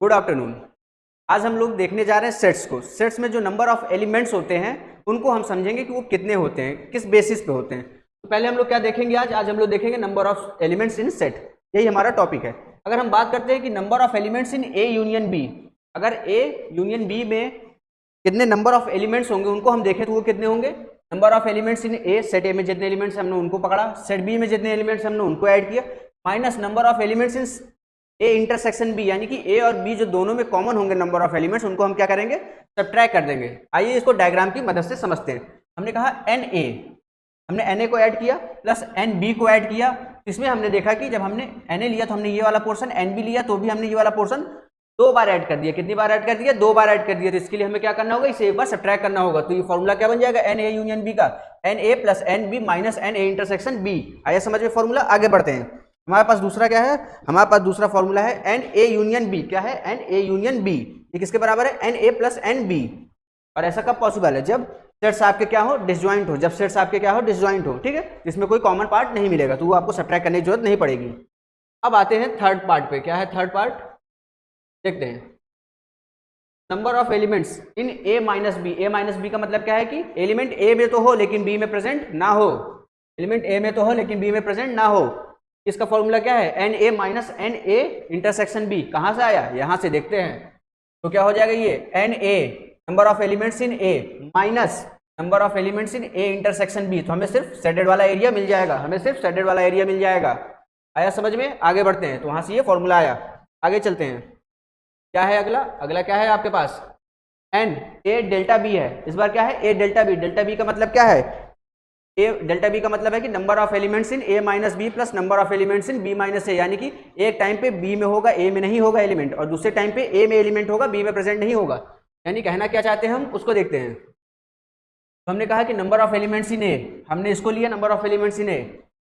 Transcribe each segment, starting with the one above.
Good afternoon. आज हम लोग देखने जा रहे हैं सेट्स को। सेट्स में जो नंबर ऑफ एलिमेंट्स होते हैं उनको हम समझेंगे कि वो कितने होते हैं, किस बेसिस पे होते हैं। तो पहले हम लोग क्या देखेंगे, आज हम लोग देखेंगे number of elements in set. यही हमारा टॉपिक है। अगर हम बात करते हैं कि number of elements in A union B, अगर ए यूनियन बी में कितने नंबर ऑफ एलिमेंट्स होंगे उनको हम देखें तो वो कितने होंगे। Number of elements in A, set ए में जितने एलिमेंट्स हमने उनको पकड़ा, सेट बी में जितने एलिमेंट्स हमने उनको ऐड किया, minus number of elements in A intersection B, यानी कि ए और बी जो दोनों में कॉमन होंगे नंबर ऑफ एलिमेंट्स, उनको हम क्या करेंगे, सब्ट्रैक्ट कर देंगे। आइए इसको डायग्राम की मदद से समझते हैं। हमने कहा एन ए, हमने एन ए को ऐड किया प्लस एन बी को ऐड किया। इसमें हमने देखा कि जब हमने एन ए लिया तो हमने ये वाला पोर्शन, एन बी लिया तो भी हमने ये वाला पोर्शन दो बार ऐड कर दिया। कितनी बार ऐड कर दिया? दो बार ऐड कर दिया। तो इसके लिए हमें क्या करना होगा, इसे एक बार सब्ट्रैक्ट करना होगा। तो ये फॉर्मूला क्या बन जाएगा, एन ए यूनियन बी का n A plus n B minus n A intersection B. आया समझ में फॉर्मूला? आगे बढ़ते हैं। हमारे पास दूसरा क्या है, हमारे पास दूसरा फॉर्मूला है एन ए यूनियन बी। क्या है? N A union B. ये किसके बराबर है? N A plus n B. और ऐसा कब पॉसिबल है? जब सेट्स आपके क्या हो, डिसजॉइंट हो। जब सेट्स आपके क्या हो, डिसजॉइंट हो, ठीक है, इसमें कोई कॉमन पार्ट नहीं मिलेगा, तो वो आपको सब्ट्रैक्ट करने की जरूरत नहीं पड़ेगी। अब आते हैं थर्ड पार्ट पे। क्या है थर्ड पार्ट, देखते हैं। Number of elements in A minus B. A minus B का मतलब क्या है कि एलिमेंट ए में तो हो लेकिन बी में प्रेजेंट ना हो। एलिमेंट ए में तो हो लेकिन बी में प्रेजेंट ना हो। इसका फॉर्मूला क्या है, n A minus n A intersection B. कहां से आया? यहां से देखते हैं। तो क्या हो जाएगा ये, n A number of elements in A minus number of elements in A intersection B. तो हमें सिर्फ शेडेड वाला एरिया मिल जाएगा, हमें सिर्फ शेडेड वाला एरिया मिल जाएगा। आया समझ में? आगे बढ़ते हैं। तो वहां से ये फॉर्मूला आया। आगे चलते हैं। क्या है अगला? अगला क्या है आपके पास, एन ए डेल्टा बी है। इस बार क्या है, ए डेल्टा बी। डेल्टा बी का मतलब क्या है, ए डेल्टा बी का मतलब है कि number of elements in A minus B plus number of elements in B minus A. यानी कि एक टाइम पे बी में होगा, ए में नहीं होगा एलिमेंट, और दूसरे टाइम पे ए में एलिमेंट होगा, बी में प्रेजेंट नहीं होगा। यानी कहना क्या चाहते हैं हम, उसको देखते हैं। तो हमने कहा कि number of elements in A, हमने इसको लिया number of elements in A,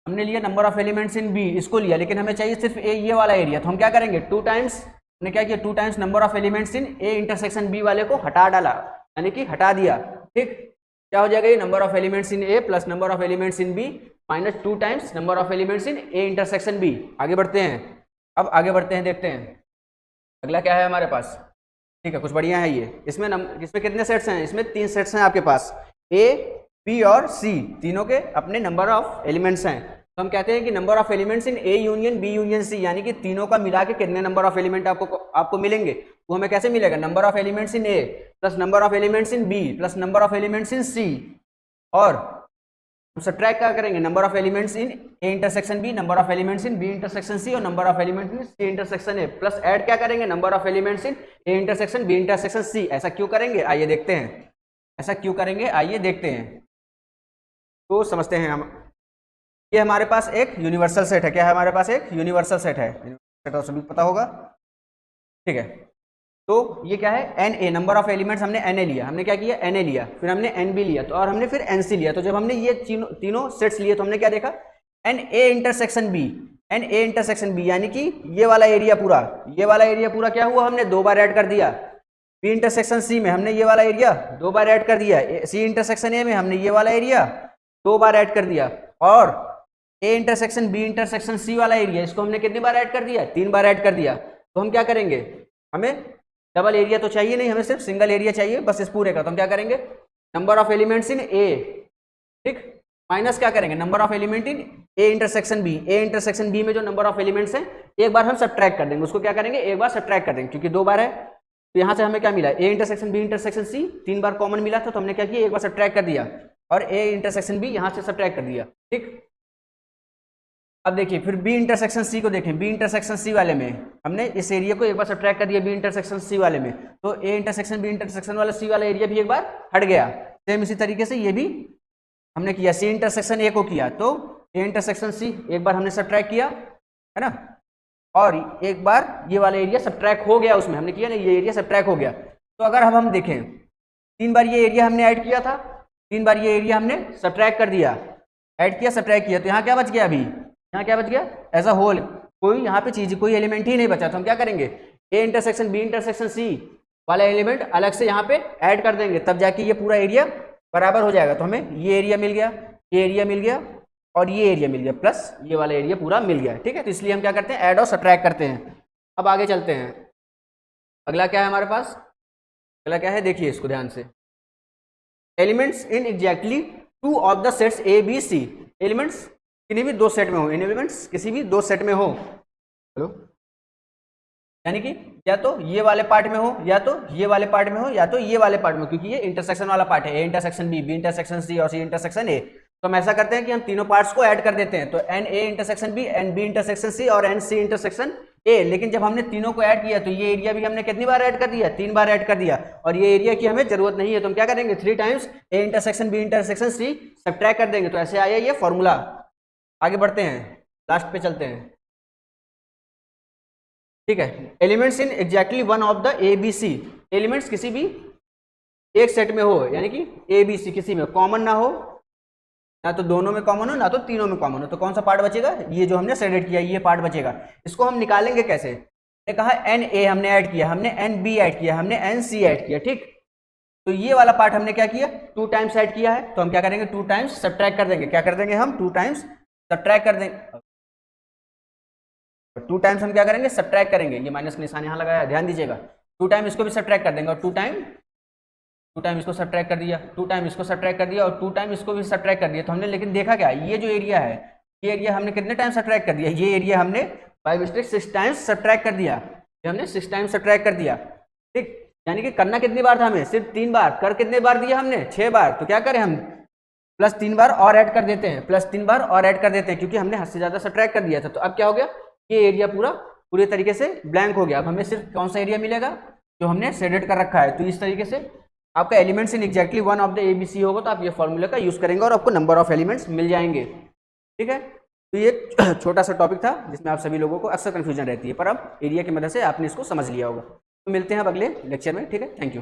हमने लिया number of elements in B, इसको लिया, लेकिन हमें चाहिए सिर्फ ए, ये वाला एरिया। तो हम क्या करेंगे, टू टाइम्स, हमने क्या किया, two times number of elements in A intersection B वाले को हटा डाला, यानी कि हटा दिया। ठीक, क्या हो जाएगा ये, number of elements in A plus number of elements in B minus two times number of elements in A intersection B. आगे बढ़ते हैं। अब आगे बढ़ते हैं, देखते हैं अगला क्या है हमारे पास। ठीक है, कुछ बढ़िया है ये। इसमें इसमें कितने सेट्स हैं? इसमें तीन सेट्स हैं आपके पास, ए बी और सी, तीनों के अपने नंबर ऑफ एलिमेंट्स हैं। तो हम कहते हैं कि number of elements in A union B union C, यानी कि तीनों का मिला के कितने नंबर ऑफ एलिमेंट आपको मिलेंगे, वो हमें कैसे मिलेगा, number of elements in A plus number of elements in B plus number of elements in C. और हम सब्ट्रैक्ट क्या करेंगे, number of elements in A intersection B, number of elements in B intersection C और number of elements in C intersection A, plus add क्या करेंगे, number of elements in A intersection B intersection C. ऐसा क्यों करेंगे, आइए देखते हैं। ऐसा क्यों करेंगे, आइए देखते हैं, तो समझते हैं हम। ये हमारे पास एक यूनिवर्सल सेट है। क्या है हमारे पास, एक यूनिवर्सल सेट है। सेट तो सभी पता होगा, ठीक है। तो ये क्या है, n A, number of elements हमने एन ए लिया, हमने क्या किया, एन ए लिया, फिर हमने एन बी लिया, तो और हमने फिर एन सी लिया। तो जब हमने ये तीनों सेट्स लिए तो हमने क्या देखा, n A intersection B, n A intersection B, यानी कि ये वाला एरिया पूरा, ये वाला एरिया पूरा क्या हुआ, हमने दो बार ऐड कर दिया। बी इंटरसेक्शन सी में हमने ये वाला एरिया दो बार ऐड कर दिया। सी इंटरसेक्शन ए में हमने ये वाला एरिया दो बार ऐड कर दिया। और A intersection B intersection C वाला एरिया, इसको हमने कितनी बार ऐड कर दिया, तीन बार ऐड कर दिया। तो हम क्या करेंगे, हमें डबल एरिया तो चाहिए नहीं, हमें सिर्फ सिंगल एरिया चाहिए बस इस पूरे का। तो हम क्या करेंगे, number of elements in A, ठीक, माइनस क्या करेंगे, number of element in A intersection B. A intersection B में जो नंबर ऑफ एलिमेंट्स हैं एक बार हम सब्ट्रैक्ट कर देंगे, उसको क्या करेंगे, एक बार सब्ट्रैक्ट कर देंगे, क्योंकि दो बार है। तो यहाँ से हमें क्या मिला, A intersection B intersection C, तीन बार कॉमन मिला था, तो हमने क्या किया, एक बार सब्ट्रैक्ट कर दिया और ए इंटरसेक्शन बी यहाँ से सब्ट्रैक्ट कर दिया। ठीक, अब देखिए फिर बी इंटरसेक्शन सी को देखें। बी इंटरसेक्शन सी वाले में हमने इस एरिया को एक बार सब्ट्रैक्ट कर दिया बी इंटरसेक्शन सी वाले में, तो ए इंटरसेक्शन बी इंटरसेक्शन वाला सी वाला एरिया भी एक बार हट गया। सेम इसी तरीके से ये भी हमने किया, सी इंटरसेक्शन ए को किया तो ए इंटरसेक्शन सी एक बार हमने सब्ट्रैक्ट किया, है ना, और एक बार ये वाला एरिया सब्ट्रैक्ट हो गया, उसमें हमने किया ना, ये एरिया सब्ट्रैक्ट हो गया। तो अगर हम देखें, तीन बार ये एरिया हमने ऐड किया था, तीन बार ये एरिया हमने सब्ट्रैक्ट कर दिया, ऐड किया सब्ट्रैक्ट किया, तो यहाँ क्या बच गया, अभी यहाँ क्या बच गया, एज अ होल कोई यहाँ पे चीज, कोई एलिमेंट ही नहीं बचा। तो हम क्या करेंगे, A intersection B intersection C वाला एलिमेंट अलग से यहाँ पे ऐड कर देंगे, तब जाके ये पूरा एरिया बराबर हो जाएगा। तो हमें ये एरिया मिल गया, ये एरिया मिल गया और ये एरिया मिल गया, प्लस ये वाला एरिया पूरा मिल गया। ठीक है, तो इसलिए हम क्या करते हैं, ऐड और सब्ट्रैक्ट करते हैं। अब आगे चलते हैं। अगला क्या है हमारे पास, अगला क्या है देखिए इसको ध्यान से, elements in exactly 2 of the sets A B C. Elements किसी भी 2 सेट में हो, एलिमेंट्स किसी भी 2 सेट में हो, हेलो, यानी कि या तो ये वाले पार्ट में हो, या तो ये वाले पार्ट में हो, या तो ये वाले पार्ट में, क्योंकि ये इंटरसेक्शन वाला पार्ट है, A intersection B, B intersection C और सी इंटरसेक्शन ए। तो हम ऐसा करते हैं कि हम तीनों पार्ट्स को ऐड कर देते हैं, तो n A intersection B, n B intersection C और एन सी इंटरसेक्शन ए। लेकिन जब हमने तीनों को ऐड किया तो ये एरिया भी हमने कितनी बार ऐड कर दिया, 3 बार ऐड कर दिया, और ये एरिया की हमें जरूरत नहीं है, तो हम क्या करेंगे 3 times A intersection B intersection C subtract कर देंगे। तो ऐसे आया ये फॉर्मूला। आगे बढ़ते हैं, लास्ट पे चलते हैं, ठीक है। Elements in exactly 1 of the A B C. Elements किसी भी एक सेट में हो, यानी कि ए बी सी किसी में कॉमन ना हो, ना तो दोनों में कॉमन हो ना तो तीनों में कॉमन हो, तो कौन सा पार्ट बचेगा, ये जो हमने शेडेड किया ये पार्ट बचेगा। इसको हम निकालेंगे कैसे, मैंने कहा एन ए हमने ऐड किया, हमने एन बी ऐड किया, हमने एन सी ऐड किया, ठीक। तो ये वाला पार्ट हमने क्या किया, 2 टाइम्स ऐड किया है, तो हम क्या करेंगे 2 टाइम्स सब्ट्रैक्ट कर देंगे। क्या कर देंगे हम 2 टाइम्स सब्ट्रैक्ट कर देंगे, 2 टाइम्स हम क्या करेंगे सब्ट्रैक्ट करेंगे, ये माइनस का निशान यहाँ लगाया ध्यान दीजिएगा, 2 टाइम इसको भी सब्ट्रैक्ट कर देंगे, और 2 टाइम इसको सब्ट्रैक्ट कर दिया, 2 टाइम इसको सब्ट्रैक्ट कर दिया, और 2 टाइम इसको भी सब्ट्रैक्ट कर दिया। तो हमने लेकिन देखा क्या, ये जो एरिया है, ये एरिया हमने कितने टाइम सब्ट्रैक्ट कर दिया, ये एरिया हमने बाय मिस्टेक 6 टाइम्स सब्ट्रैक्ट कर दिया, ये हमने 6 टाइम्स सब्ट्रैक्ट कर दिया, ठीक। यानी कि करना कितनी बार था हमें, सिर्फ 3 बार, कर कितने बार दिया हमने 6 बार। तो क्या करें हम प्लस 3 बार और ऐड कर देते हैं, प्लस 3 बार और ऐड कर देते हैं, क्योंकि हमने हद से ज्यादा सब्ट्रैक्ट कर दिया था। तो अब क्या हो गया, ये एरिया पूरे तरीके से ब्लैंक हो गया। अब हमें सिर्फ कौन सा एरिया मिलेगा, जो हमने शेडेड कर रखा है। तो इस तरीके से आपका elements in exactly 1 of the ABC होगा, तो आप ये फॉर्मूले का यूज करेंगे और आपको नंबर ऑफ एलिमेंट्स मिल जाएंगे, ठीक है। तो ये छोटा सा टॉपिक था जिसमें आप सभी लोगों को अक्सर कंफ्यूजन रहती है, पर अब एरिया की मदद से आपने इसको समझ लिया होगा। तो मिलते हैं अब अगले लेक्चर में, ठीक है, थैंक यू।